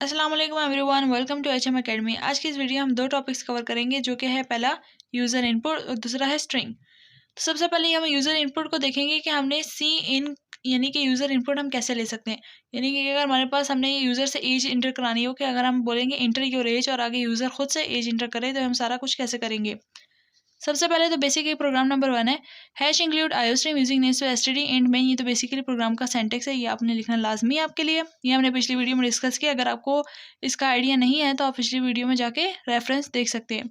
अस्सलाम वालेकुम everyone, welcome to HM academy. आज की इस वीडियो में हम दो टॉपिक्स कवर करेंगे, जो कि है पहला यूज़र इनपुट और दूसरा है स्ट्रिंग। तो सबसे पहले हम यूज़र इनपुट को देखेंगे कि हमने सी इन यानी कि यूज़र इनपुट हम कैसे ले सकते हैं। यानी कि अगर हमारे पास हमने यूज़र से एज इंटर करानी हो, कि अगर हम बोलेंगे इंटर योर एज और आगे यूज़र खुद से एज इंटर करे, तो हम सारा कुछ कैसे करेंगे। सबसे पहले तो बेसिकली प्रोग्राम नंबर 1 है hash include iostream using names to STD and main. ये तो बेसिकली प्रोग्राम का सेंटेक्स है, ये आपने लिखना लाजमी है आपके लिए। ये हमने पिछली वीडियो में डिस्कस किया, अगर आपको इसका आइडिया नहीं है तो आप पिछली वीडियो में जाके रेफरेंस देख सकते हैं।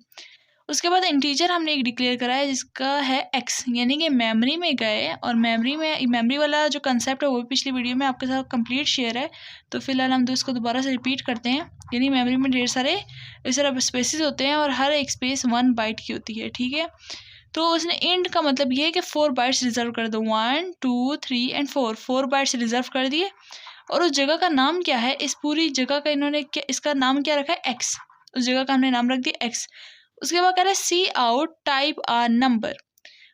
उसके बाद इंटीजर हमने एक डिक्लेयर करा है जिसका है एक्स, यानी कि मेमोरी में गए, और मेमोरी वाला जो कंसेप्ट है वो भी पिछली वीडियो में आपके साथ कंप्लीट शेयर है। तो फिलहाल हम इसको दोबारा से रिपीट करते हैं। यानी मेमोरी में ढेर सारे इस तरह स्पेसेस होते हैं और हर एक स्पेस 1 बाइट की होती है, ठीक है। तो उसने इंट का मतलब ये है कि 4 बाइट्स रिजर्व कर दो, 1 2 3 एंड 4 बाइट्स रिजर्व कर दिए। और उस जगह का नाम क्या है, इस पूरी जगह का इन्होंने क्या, इसका नाम क्या रखा है, एक्स। उस जगह का हमने नाम रख दिया एक्स। उसके बाद कह रहा है सी आउट टाइप आ नंबर।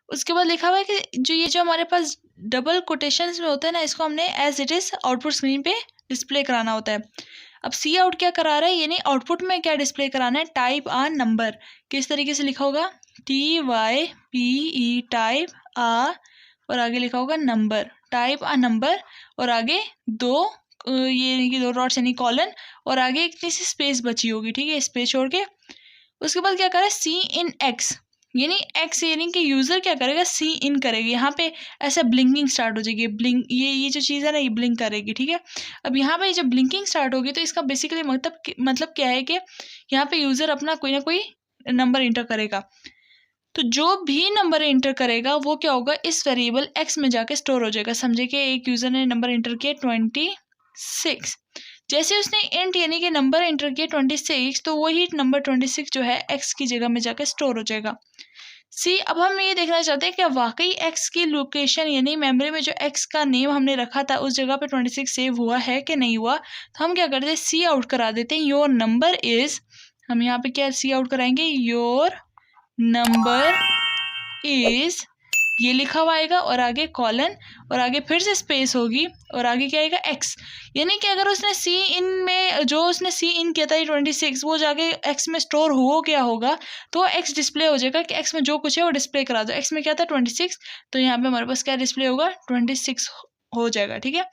उसके बाद लिखा हुआ है कि जो हमारे पास डबल कोटेशंस में होता है ना, इसको हमने as it is output screen पे डिस्प्ले कराना होता है। अब सी आउट क्या करा रहा है, यानी आउटपुट में क्या डिस्प्ले कराना है, टाइप आ नंबर। किस तरीके से लिखा होगा, TYPE टाइप आ, और आगे लिखा होगा नंबर, टाइप आ नंबर, और आगे ये दो डॉट्स यानी कॉलन, और आगे इतनी सी स्पेस बची होगी, ठीक है, स्पेस छोड़ के। उसके बाद क्या करें, सी इन एक्स, यानी एक्स यानी कि यूज़र क्या करेगा, सी इन करेगा। यहाँ पे ऐसा ब्लिंकिंग स्टार्ट हो जाएगी, ये जो चीज़ है ना, ये ब्लिंक करेगी, ठीक है। अब यहाँ पे जब ब्लिंकिंग स्टार्ट होगी तो इसका बेसिकली मतलब क्या है कि यहाँ पे यूज़र अपना कोई ना कोई नंबर इंटर करेगा। तो जो भी नंबर इंटर करेगा वो क्या होगा, इस वेरिएबल एक्स में जाके स्टोर हो जाएगा। समझे कि एक यूज़र ने नंबर इंटर किया 26, जैसे उसने इंट यानी कि नंबर इंटर किया 26, तो वही नंबर 26 जो है एक्स की जगह में जाकर स्टोर हो जाएगा। सी, अब हम ये देखना चाहते हैं कि वाकई एक्स की लोकेशन यानी मेमोरी में जो एक्स का नेम हमने रखा था उस जगह पे 26 सेव हुआ है कि नहीं हुआ। तो हम क्या करते हैं, सी आउट करा देते हैं योर नंबर इज़। हम यहाँ पे क्या सी आउट कराएंगे, योर नंबर इज़, ये लिखा हुआ आएगा, और आगे कॉलन, और आगे फिर से स्पेस होगी, और आगे क्या आएगा, एक्स। यानी कि अगर उसने सी इन में जो उसने सी इन किया था 26, वो जाके एक्स में स्टोर हो गया होगा, तो एक्स डिस्प्ले हो जाएगा कि एक्स में जो कुछ है वो डिस्प्ले करा दो। एक्स में क्या था 26, तो यहाँ पे हमारे पास क्या डिस्प्ले होगा, 26 हो जाएगा, ठीक है।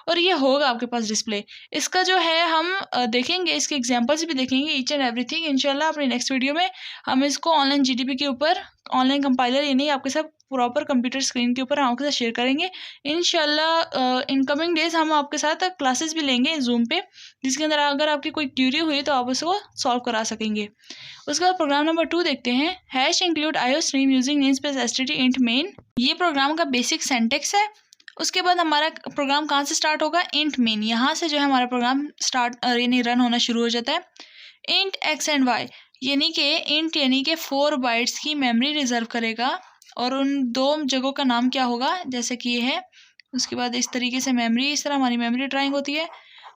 और ये होगा आपके पास डिस्प्ले। इसका जो है हम देखेंगे, इसके एग्जांपल्स भी देखेंगे, ईच एंड एवरीथिंग इंशाल्लाह अपनी नेक्स्ट वीडियो में। हम इसको ऑनलाइन GDP के ऊपर ऑनलाइन कंपाइलर यानी आपके साथ प्रॉपर कंप्यूटर स्क्रीन के ऊपर हम आपके साथ शेयर करेंगे इंशाल्लाह। इन कमिंग डेज हम आपके साथ क्लासेस भी लेंगे जूम पे, जिसके अंदर अगर आपकी कोई क्यूरी हुई तो आप उसको सॉल्व करा सकेंगे। उसके बाद प्रोग्राम नंबर 2 देखते हैं, hash include iostream using namespace STD int main. ये प्रोग्राम का बेसिक सेंटेक्स है। उसके बाद हमारा प्रोग्राम कहाँ से स्टार्ट होगा, इंट मेन, यहाँ से जो है हमारा प्रोग्राम स्टार्ट यानी रन होना शुरू हो जाता है। इंट एक्स एंड वाई, यानी कि इंट यानी कि 4 बाइट्स की मेमोरी रिजर्व करेगा, और उन दो जगहों का नाम क्या होगा, जैसे कि ये है। उसके बाद इस तरीके से मेमोरी, इस तरह हमारी मेमोरी ड्राइंग होती है।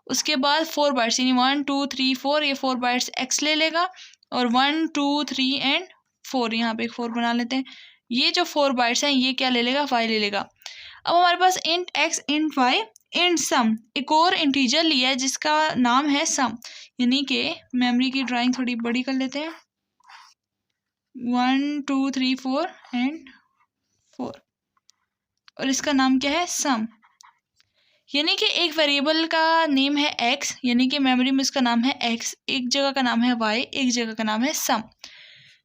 उसके बाद 4 बाइट्स यानी 1 2 3 4, ये 4 बाइट्स एक्स ले लेगा, और 1 2 3 एंड 4, यहाँ पे एक 4 बना लेते हैं। ये जो 4 बाइट्स हैं ये क्या ले लेगा, वाई ले लेगा। अब हमारे पास int X int Y int sum, एक और इंटीजर लिया है जिसका नाम है सम, यानी कि मेमोरी की ड्राइंग थोड़ी बड़ी कर लेते हैं, 1 2 3 4 एंड 4, और इसका नाम क्या है, सम। यानी कि एक वेरिएबल का नेम है एक्स, यानी कि मेमोरी में उसका नाम है एक्स, एक जगह का नाम है वाई, एक जगह का नाम है सम।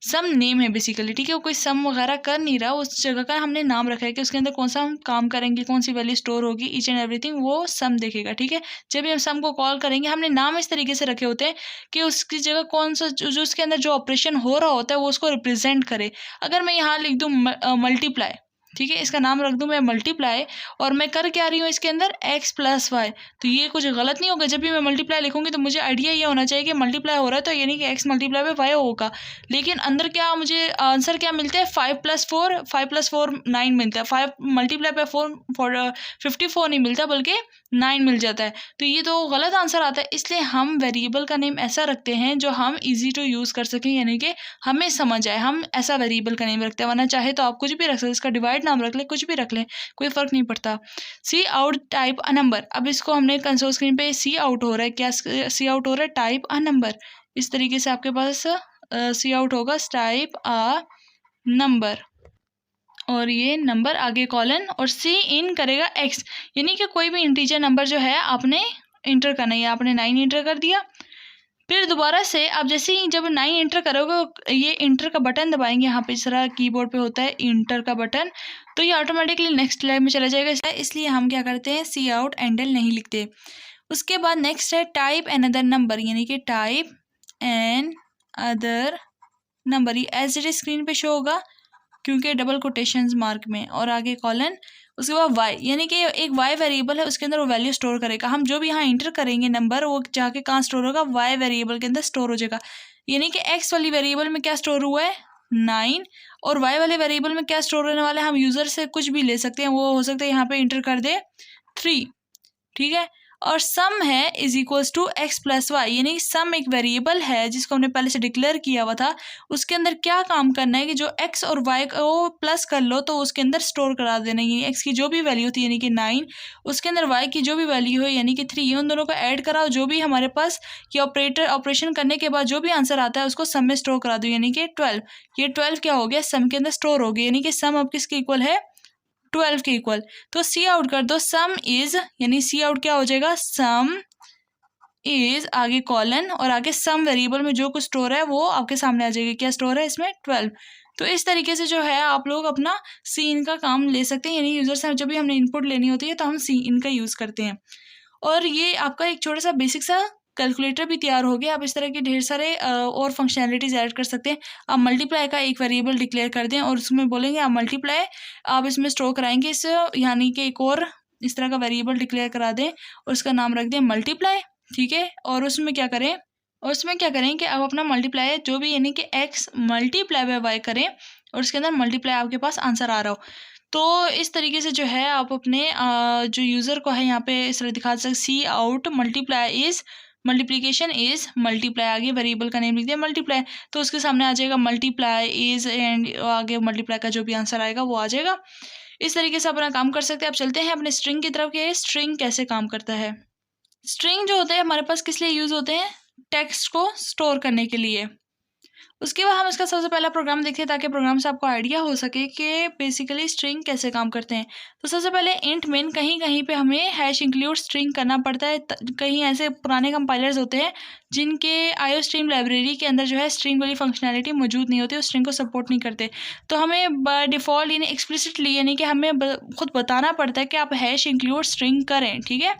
सम नेम है बेसिकली, ठीक है, वो कोई सम वगैरह कर नहीं रहा, उस जगह का हमने नाम रखा है कि उसके अंदर कौन सा हम काम करेंगे, कौन सी वैल्यू स्टोर होगी, ईच एंड एवरीथिंग वो सम देखेगा, ठीक है। जब भी हम सम को कॉल करेंगे, हमने नाम इस तरीके से रखे होते हैं कि उसकी जगह कौन सा जो उसके अंदर जो ऑपरेशन हो रहा होता है वो उसको रिप्रेजेंट करे। अगर मैं यहाँ लिख दूँ मल्टीप्लाई, ठीक है, इसका नाम रख दूँ मैं मल्टीप्लाई, और मैं कर क्या रही हूँ इसके अंदर एक्स प्लस वाई, तो ये कुछ गलत नहीं होगा। जब भी मैं मल्टीप्लाई लिखूंगी तो मुझे आइडिया ये होना चाहिए कि मल्टीप्लाई हो रहा है तो यानी कि एक्स मल्टीप्लाई बाय वाई होगा। लेकिन अंदर क्या मुझे आंसर क्या मिलता है, 5 + 4 9 मिलता है। 5 मल्टीप्लाई बाय 4 54 नहीं मिलता, बल्कि 9 मिल जाता है। तो ये तो गलत आंसर आता है, इसलिए हम वेरिएबल का नेम ऐसा रखते हैं जो हम इजी टू यूज़ कर सकें, यानी कि हमें समझ आए, हम ऐसा वेरिएबल का नेम रखते हैं। वरना चाहे तो आप कुछ भी रख सकते हैं, इसका डिवाइड नाम रख लें, कुछ भी रख लें, कोई फ़र्क नहीं पड़ता। सी आउट टाइप अ नंबर, अब इसको हमने कंसोल स्क्रीन पे सी आउट हो रहा है, क्या सी आउट हो रहा है? Type a number. इस तरीके से आपके पास सी आउट होगा टाइप अ नंबर, और ये नंबर आगे कॉलन, और सी इन करेगा एक्स, यानी कि कोई भी इंटीजर नंबर जो है आपने इंटर करना है। आपने 9 इंटर कर दिया, फिर दोबारा से आप जैसे ही जब 9 इंटर करोगे, ये इंटर का बटन दबाएंगे, यहाँ पे इस तरह कीबोर्ड पे होता है इंटर का बटन, तो ये ऑटोमेटिकली नेक्स्ट लाइन में चला जाएगा। इसलिए हम क्या करते हैं, सी आउट एंडल नहीं लिखते। उसके बाद नेक्स्ट है टाइप एन अदर नंबर, यानी कि टाइप एन अदर नंबर, ये एज इट इज स्क्रीन पे शो होगा क्योंकि डबल कोटेशंस मार्क में, और आगे कॉलन। उसके बाद वाई, यानी कि एक वाई वेरिएबल है, उसके अंदर वो वैल्यू स्टोर करेगा। हम जो भी यहाँ इंटर करेंगे नंबर, वो जाके कहाँ स्टोर होगा, वाई वेरिएबल के अंदर स्टोर हो जाएगा। यानी कि एक्स वाली वेरिएबल में क्या स्टोर हुआ है, 9, और वाई वाले वेरिएबल में क्या स्टोर होने वाला है, हम यूज़र से कुछ भी ले सकते हैं, वो हो सकता है यहाँ पे इंटर कर दे 3, ठीक है। और सम है is equals to X plus Y, यानी सम एक वेरिएबल है जिसको हमने पहले से डिक्लेयर किया हुआ था। उसके अंदर क्या काम करना है कि जो एक्स और वाई को प्लस कर लो तो उसके अंदर स्टोर करा देना, यानी एक्स की जो भी वैल्यू थी यानी कि 9, उसके अंदर वाई की जो भी वैल्यू है यानी कि 3, उन दोनों को ऐड कराओ, जो भी हमारे पास ये ऑपरेशन करने के बाद जो भी आंसर आता है उसको सम में स्टोर करा दो, यानी कि 12। ये 12 क्या हो गया, सम के अंदर स्टोर हो गया, यानी कि सम अब किसके इक्वल है, 12 के इक्वल। तो सी आउट कर दो, सम इज, यानी सी आउट क्या हो जाएगा, सम इज आगे कॉलन, और आगे सम वेरिएबल में जो कुछ स्टोर है वो आपके सामने आ जाएगा, क्या स्टोर है इसमें, 12। तो इस तरीके से जो है आप लोग अपना सी इन का काम ले सकते हैं, यानी यूजर से जब भी हमने इनपुट लेनी होती है तो हम सी इन का यूज़ करते हैं। और ये आपका एक छोटा सा बेसिक सा कैलकुलेटर भी तैयार हो गया। आप इस तरह के ढेर सारे और फंक्शनैलिटीज ऐड कर सकते हैं। आप मल्टीप्लाई का एक वेरिएबल डिक्लेयर कर दें और उसमें बोलेंगे आप मल्टीप्लाई, आप इसमें स्टोर कराएंगे इस, यानी कि एक और इस तरह का वेरिएबल डिक्लेयर करा दें और उसका नाम रख दें मल्टीप्लाई, ठीक है। और उसमें क्या करें, कि आप अपना मल्टीप्लाई जो भी यानी कि एक्स मल्टीप्लाई बाय वाई करें और उसके अंदर मल्टीप्लाई आपके पास आंसर आ रहा हो। तो इस तरीके से जो है आप अपने जो यूज़र को है यहाँ पे इस तरह दिखा सकते, cout multiply is, multiplication is multiply, आगे वेरिएबल का नेम लिख दिया मल्टीप्लाई, तो उसके सामने आ जाएगा मल्टीप्लाई इज़, एंड आगे मल्टीप्लाई का जो भी आंसर आएगा वो आ जाएगा। इस तरीके से अपना काम कर सकते हैं। अब चलते हैं अपने स्ट्रिंग की तरफ कि स्ट्रिंग कैसे काम करता है। स्ट्रिंग जो होते हैं हमारे पास किस लिए यूज़ होते हैं, टेक्स्ट को स्टोर करने के लिए। उसके बाद हम इसका सबसे पहला प्रोग्राम देखते हैं ताकि प्रोग्राम से आपको आइडिया हो सके कि बेसिकली स्ट्रिंग कैसे काम करते हैं। तो सबसे पहले इंट मेन, कहीं कहीं पे हमें हैश इंक्लूड स्ट्रिंग करना पड़ता है। कहीं ऐसे पुराने कंपाइलर्स होते हैं जिनके आईओस्ट्रीम लाइब्रेरी के अंदर जो है स्ट्रिंग वाली फंक्शनैलिटी मौजूद नहीं होती, उस स्ट्रिंग को सपोर्ट नहीं करते। तो हमें बाय डिफ़ॉल्ट यानी एक्सप्लिसिटली यानी कि हमें खुद बताना पड़ता है कि आप हैश इंक्लूड स्ट्रिंग करें, ठीक है।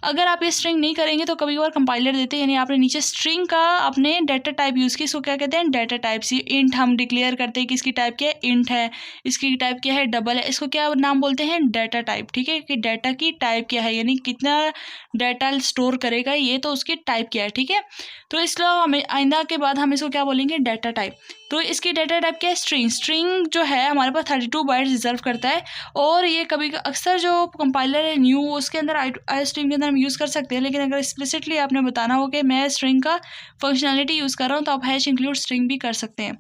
अगर आप ये स्ट्रिंग नहीं करेंगे तो कभी कभार कंपाइलर देते हैं, यानी आपने नीचे स्ट्रिंग का अपने डाटा टाइप यूज़ की, इसको क्या कहते हैं, डाटा टाइप। सी इंट हम डिक्लेयर करते हैं कि इसकी टाइप क्या है, इंट है, इसकी टाइप क्या है, डबल है, इसको क्या नाम बोलते हैं, डाटा टाइप, ठीक है। कि डाटा की टाइप क्या है, यानी कितना डाटा स्टोर करेगा ये, तो उसकी टाइप क्या है, ठीक है। तो इसलिए हमें आइंदा के बाद हम इसको क्या बोलेंगे, डाटा टाइप। तो इसकी डाटा टाइप क्या है, स्ट्रिंग। स्ट्रिंग जो है हमारे पास 32 बाइट्स रिजर्व करता है, और ये कभी अक्सर जो कंपाइलर है न्यू उसके अंदर आई स्ट्रिंग के अंदर हम यूज़ कर सकते हैं, लेकिन अगर एक्सप्लिसिटली आपने बताना हो कि मैं स्ट्रिंग का फंक्शनैलिटी यूज़ कर रहा हूँ तो आप हैश इंक्लूड स्ट्रिंग भी कर सकते हैं।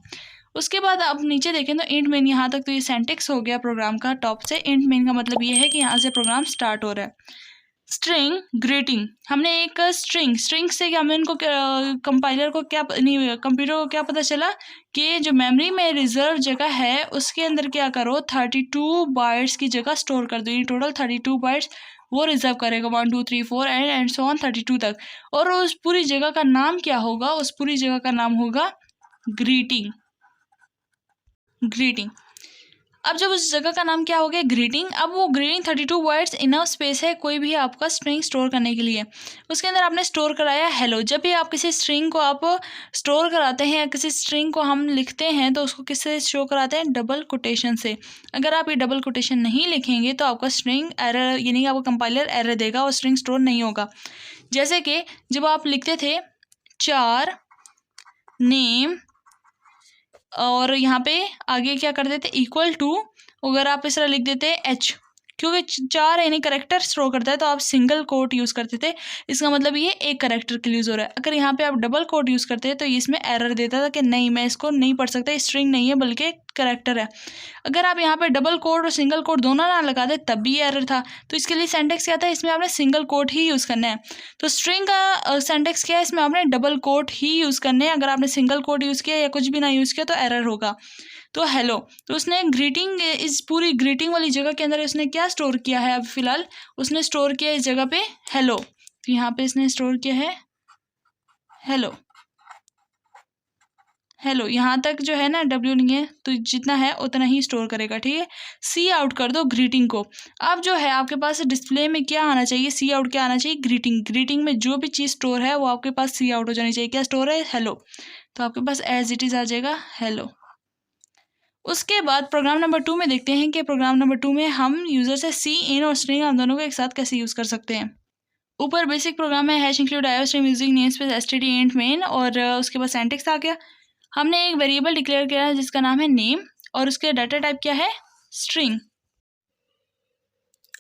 उसके बाद आप नीचे देखें तो इंट मेन, यहाँ तक तो ये सेंटेक्स हो गया प्रोग्राम का टॉप से। इंट मेन का मतलब ये है कि यहाँ से प्रोग्राम स्टार्ट हो रहा है। स्ट्रिंग ग्रीटिंग, हमने एक स्ट्रिंग से हमें इनको कंपाइलर को क्या नहीं, कंप्यूटर को क्या पता चला कि जो मेमोरी में रिजर्व जगह है उसके अंदर क्या करो, 32 बाइट्स की जगह स्टोर कर दो। ये टोटल 32 बाइट्स वो रिजर्व करेगा, 1 2 3 4 एंड सो ऑन 32 तक। और उस पूरी जगह का नाम क्या होगा, उस पूरी जगह का नाम होगा ग्रीटिंग। अब जब उस जगह का नाम क्या हो गया, ग्रीटिंग, अब वो ग्रीटिंग 32 वर्ड्स इनफ स्पेस है कोई भी आपका स्ट्रिंग स्टोर करने के लिए। उसके अंदर आपने स्टोर कराया हेलो। जब भी आप किसी स्ट्रिंग को आप स्टोर कराते हैं या किसी स्ट्रिंग को हम लिखते हैं तो उसको किससे शो कराते हैं, डबल कोटेशन से। अगर आप ये डबल कोटेशन नहीं लिखेंगे तो आपका स्ट्रिंग एरर, यानी आपका कंपाइलर एरर देगा और स्ट्रिंग स्टोर नहीं होगा। जैसे कि जब आप लिखते थे 4 नेम और यहाँ पे आगे क्या कर देते इक्वल टू, अगर आप इस तरह लिख देते एच, क्योंकि 4 यानी करेक्टर स्टोर करता है तो आप सिंगल कोट यूज़ करते थे, इसका मतलब ये एक करेक्टर के लिए यूज़ हो रहा है। अगर यहाँ पे आप डबल कोट यूज़ करते हैं तो इसमें एरर देता था कि नहीं मैं इसको नहीं पढ़ सकता, स्ट्रिंग नहीं है बल्कि करेक्टर है। अगर आप यहाँ पे डबल कोट और सिंगल कोट दोनों ना लगा दे तब भी एरर था। तो इसके लिए सिंटैक्स क्या था, इसमें आपने सिंगल कोट ही यूज़ करना है। तो स्ट्रिंग का सिंटैक्स क्या है, इसमें आपने डबल कोट ही यूज़ करने हैं। अगर आपने सिंगल कोट यूज़ किया या कुछ भी ना यूज़ किया तो एरर होगा। तो हेलो, तो उसने ग्रीटिंग, इस पूरी ग्रीटिंग वाली जगह के अंदर उसने क्या स्टोर किया है, अब फिलहाल उसने स्टोर किया इस जगह पे हेलो। तो यहाँ पे इसने स्टोर किया है हेलो। हेलो यहाँ तक जो है ना डब्ल्यू नहीं है तो जितना है उतना ही स्टोर करेगा, ठीक है। सी आउट कर दो ग्रीटिंग को। अब जो है आपके पास डिस्प्ले में क्या आना चाहिए, सी आउट क्या आना चाहिए, ग्रीटिंग। ग्रीटिंग में जो भी चीज़ स्टोर है वो आपके पास सी आउट हो जानी चाहिए। क्या स्टोर है, हेलो, तो आपके पास एज इट इज़ आ जाएगा हेलो। उसके बाद प्रोग्राम नंबर 2 में देखते हैं कि प्रोग्राम नंबर 2 में हम यूज़र से सी इन और स्ट्रिंग हम दोनों को एक साथ कैसे यूज़ कर सकते हैं। ऊपर बेसिक प्रोग्राम है हैश इंक्लूड आयो string using name space STD int main, और उसके बाद सिंटैक्स आ गया। हमने एक वेरिएबल डिक्लेयर किया है जिसका नाम है नेम, और उसके डाटा टाइप क्या है, स्ट्रिंग,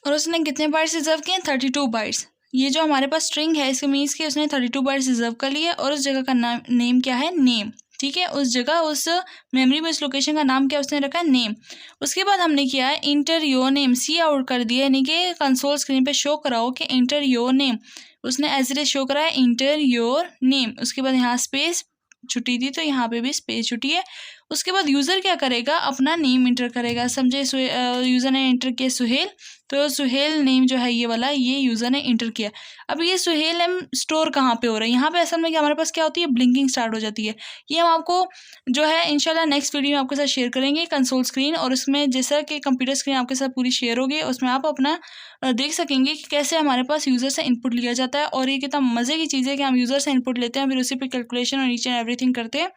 और उसने कितने बाइट्स रिजर्व किए, 32 बाइट्स। ये जो हमारे पास स्ट्रिंग है इसके मीन्स कि उसने 32 बाइट्स रिजर्व कर लिए, और उस जगह का नाम नेम क्या है, नेम, ठीक है। उस जगह उस मेमोरी में उस लोकेशन का नाम क्या उसने रखा है, नेम। उसके बाद हमने किया है enter your name, cout कर दिया, यानी कि कंसोल स्क्रीन पे शो कराओ कि इंटर योर नेम। उसने एज इट इज शो करा है इंटर योर नेम। उसके बाद यहाँ स्पेस छुट्टी थी तो यहाँ पे भी स्पेस छुट्टी है। उसके बाद यूज़र क्या करेगा, अपना नेम इंटर करेगा। समझे, यूज़र ने इंटर किया सुहेल, तो सुहेल नेम जो है ये वाला, ये यूज़र ने इंटर किया। अब ये सुहेल नेम स्टोर कहाँ पे हो रहा है, यहाँ पे असल में क्या हमारे पास क्या होती है, ब्लिंकिंग स्टार्ट हो जाती है। ये हम आपको जो है इंशाल्लाह नेक्स्ट वीडियो में आपके साथ शेयर करेंगे, कंसोल स्क्रीन, और उसमें जैसा कि कंप्यूटर स्क्रीन आपके साथ पूरी शेयर होगी, उसमें आप अपना देख सकेंगे कि कैसे हमारे पास यूज़र से इनपुट लिया जाता है। और ये कितना मज़े की चीज़ है कि हम यूज़र से इनपुट लेते हैं, फिर उसी पे कैलकुलेशन और ईच एंड एवरीथिंग करते हैं।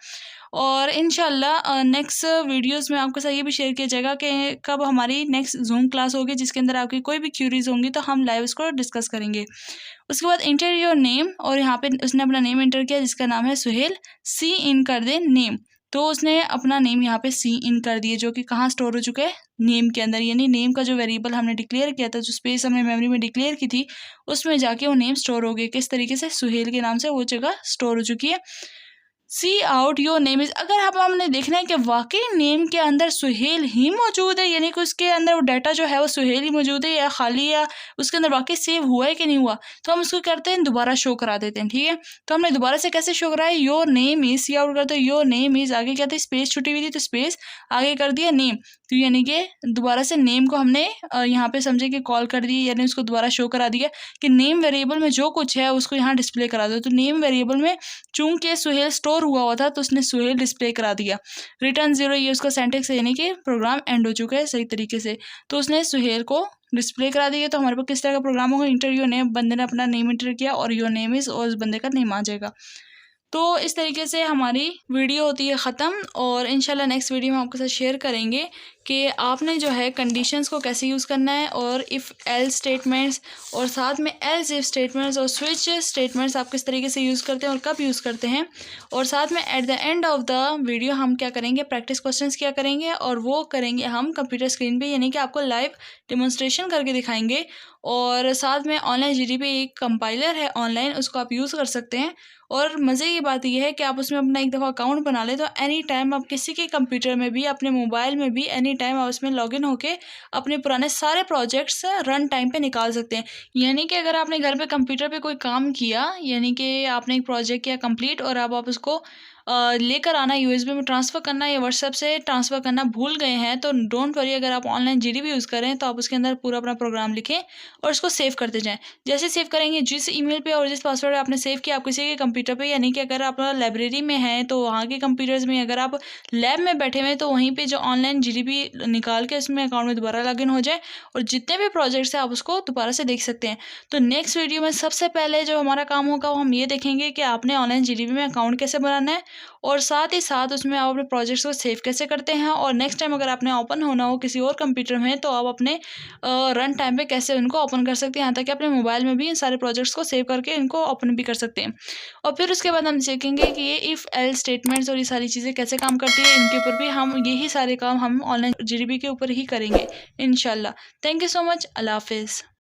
और इंशाल्लाह नेक्स्ट वीडियोस में आपके साथ ये भी शेयर किया जाएगा कि कब हमारी नेक्स्ट जूम क्लास होगी जिसके अंदर आपकी कोई भी क्यूरीज होंगी तो हम लाइव उसको डिस्कस करेंगे। उसके बाद इंटर योर नेम, और यहाँ पे उसने अपना नेम इंटर किया जिसका नाम है सुहेल, सी इन कर दे नेम। तो उसने अपना नेम यहाँ पे सी इन कर दिए जो कि कहाँ स्टोर हो चुका है, नेम के अंदर। यानी नेम का जो वेरिएबल हमने डिक्लेयर किया था, जो स्पेस हमने मेमोरी में डिक्लेयर की थी, उसमें जाके वो नेम स्टोर हो गए। किस तरीके से, सुहेल के नाम से वो जगह स्टोर हो चुकी है। सी आउट योर नेम इज, अगर हमने देखना है कि वाकई नेम के अंदर सुहेल ही मौजूद है, यानी कि उसके अंदर वो डाटा जो है वो सुहेल ही मौजूद है या खाली, या उसके अंदर वाकई सेव हुआ है कि नहीं हुआ, तो हम उसको करते हैं दोबारा शो करा देते हैं, ठीक है। तो हमने दोबारा से कैसे शो कराया, your name is, cout करते हैं योर नेम इज, आगे क्या था, स्पेस छुट्टी हुई थी तो स्पेस आगे कर दिया नेम। तो यानी कि दोबारा से नेम को हमने यहाँ पे समझे कि कॉल कर दी, यानी उसको दोबारा शो करा दिया कि नेम वेरिएबल में जो कुछ है उसको यहाँ डिस्प्ले करा दो। तो नेम वेरिएबल में चूंकि सुहेल स्टोर हुआ था तो उसने सुहेल डिस्प्ले करा दिया। रिटर्न 0 ये उसका सेंटेक्स है, यानी कि प्रोग्राम एंड हो चुका है सही तरीके से। तो उसने सुहेल को डिस्प्ले करा दिया। तो हमारे पास किस तरह का प्रोग्राम होगा, इंटर योर नेम, बंदे ने अपना नेम इंटर किया और योर नेम इज, और उस बंदे का नेम आ जाएगा। तो इस तरीके से हमारी वीडियो होती है ख़त्म, और इंशाल्लाह नेक्स्ट वीडियो में आपके साथ शेयर करेंगे कि आपने जो है कंडीशंस को कैसे यूज़ करना है, और इफ़ एल्स स्टेटमेंट्स, और साथ में एल्स इफ स्टेटमेंट्स और स्विच स्टेटमेंट्स आप किस तरीके से यूज़ करते हैं और कब यूज़ करते हैं। और साथ में at the end of the video हम क्या करेंगे, प्रैक्टिस क्वेश्चंस क्या करेंगे, और वो करेंगे हम कंप्यूटर स्क्रीन पे, यानी कि आपको लाइव डेमोन्स्ट्रेशन करके दिखाएंगे। और साथ में ऑनलाइन GDP एक कंपाइलर है ऑनलाइन, उसको आप यूज़ कर सकते हैं। और मज़े की बात यह है कि आप उसमें अपना एक दफ़ा अकाउंट बना लें तो एनी टाइम आप किसी के कंप्यूटर में भी, अपने मोबाइल में भी एनी टाइम आप उसमें लॉगिन होके अपने पुराने सारे प्रोजेक्ट्स रन टाइम पे निकाल सकते हैं। यानी कि अगर आपने घर पे कंप्यूटर पे कोई काम किया, यानी कि आपने एक प्रोजेक्ट किया कंप्लीट, और अब आप उसको लेकर आना, USB में ट्रांसफ़र करना या व्हाट्सएप से ट्रांसफ़र करना भूल गए हैं, तो डोंट वरी, अगर आप ऑनलाइन GDP यूज़ करें तो आप उसके अंदर पूरा अपना प्रोग्राम लिखें और उसको सेव करते जाएं। जैसे सेव करेंगे, जिस ईमेल पे और जिस पासवर्ड आपने सेव किया आप किसी के कंप्यूटर पे, यानी कि अगर आप लाइब्रेरी में हैं तो वहाँ के कंप्यूटर्स में, अगर आप लैब में बैठे हुए हैं तो वहीं पर जो ऑनलाइन GDP निकाल के उसमें अकाउंट में दोबारा लॉगिन हो जाए, और जितने भी प्रोजेक्ट्स हैं आप उसको दोबारा से देख सकते हैं। तो नेक्स्ट वीडियो में सबसे पहले जो हमारा काम होगा वो हम ये देखेंगे कि आपने ऑनलाइन GDP में अकाउंट कैसे बनाना है, और साथ ही साथ उसमें आप अपने प्रोजेक्ट्स को सेव कैसे करते हैं, और नेक्स्ट टाइम अगर आपने ओपन होना हो किसी और कंप्यूटर में तो आप अपने रन टाइम पे कैसे उनको ओपन कर सकते हैं, यहाँ तक कि अपने मोबाइल में भी इन सारे प्रोजेक्ट्स को सेव करके इनको ओपन भी कर सकते हैं। और फिर उसके बाद हम सीखेंगे कि ये इफ़ एल्स स्टेटमेंट्स और ये सारी चीज़ें कैसे काम करती है, इनके ऊपर भी हम यही सारे काम हम ऑनलाइन जीडीपी के ऊपर ही करेंगे इंशाल्लाह। Thank you so much. अल्लाह हाफिज़।